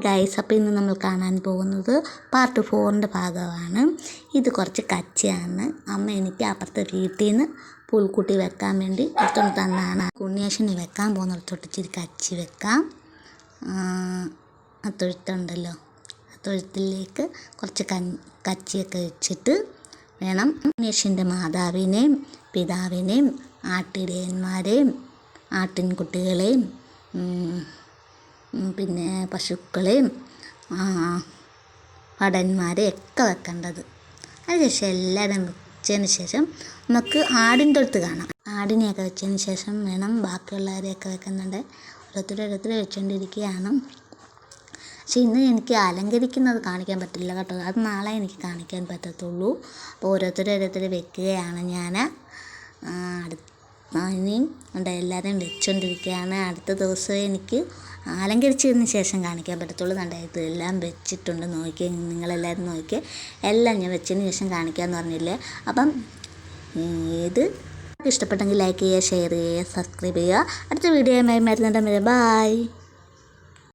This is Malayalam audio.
ഗൈസ്, അപ്പോൾ ഇന്ന് നമ്മൾ കാണാൻ പോകുന്നത് പാർട്ട് 4ൻ്റെ ഭാഗമാണ്. ഇത് കുറച്ച് കച്ചിയാണ്. അമ്മ എനിക്ക് അപ്പുറത്തെ വീട്ടിൽ നിന്ന് പുൽക്കുട്ടി വെക്കാൻ വേണ്ടി എടുത്തോണ്ട് തന്നാണ്. ഉണ്ണിയേശന് വെക്കാൻ പോകുന്നിടത്തോട്ട് ഇച്ചിരി കച്ചി വെക്കാം. ആ തൊഴുത്തുണ്ടല്ലോ, ആ തൊഴുത്തിലേക്ക് കുറച്ച് കച്ചിയൊക്കെ വെച്ചിട്ട് വേണം ഉണ്ണിയേശൻ്റെ മാതാവിനെയും പിതാവിനെയും ആട്ടിടയന്മാരെയും ആട്ടിൻകുട്ടികളെയും പിന്നെ പശുക്കളെയും ഭടന്മാരെയൊക്കെ വെക്കേണ്ടത്. അതിനുശേഷം എല്ലാവരും വെച്ചതിന് ശേഷം നമുക്ക് ആടിൻ്റെ തൊഴുത്ത് കാണാം. ആടിനെയൊക്കെ വെച്ചതിന് ശേഷം വേണം ബാക്കിയുള്ളവരെയൊക്കെ വെക്കുന്നുണ്ട്. ഓരോരുത്തരെ വെച്ചുകൊണ്ടിരിക്കുകയാണ്. പക്ഷെ ഇന്ന് എനിക്ക് അലങ്കരിക്കുന്നത് കാണിക്കാൻ പറ്റില്ല കേട്ടോ, അത് നാളെ എനിക്ക് കാണിക്കാൻ പറ്റത്തുള്ളൂ. അപ്പോൾ ഓരോരുത്തരെ വെക്കുകയാണ് ഞാൻ. ഇനിയും ഉണ്ട്, എല്ലാവരും വെച്ചുകൊണ്ടിരിക്കുകയാണ്. അടുത്ത ദിവസം എനിക്ക് അലങ്കരിച്ചതിന് ശേഷം കാണിക്കാൻ പറ്റത്തുള്ളൂ. ഇതെല്ലാം വെച്ചിട്ടുണ്ട്, നോക്കിയേ, നിങ്ങളെല്ലാവരും നോക്കിയേ, എല്ലാം ഞാൻ വെച്ചതിന് ശേഷം കാണിക്കാമെന്ന് പറഞ്ഞില്ലേ. അപ്പം ഇത് ഇഷ്ടപ്പെട്ടെങ്കിൽ ലൈക്ക് ചെയ്യുക, ഷെയർ ചെയ്യുക, സബ്സ്ക്രൈബ് ചെയ്യുക. അടുത്ത വീഡിയോയുമായി വരുന്നുണ്ടെങ്കിൽ ബൈ.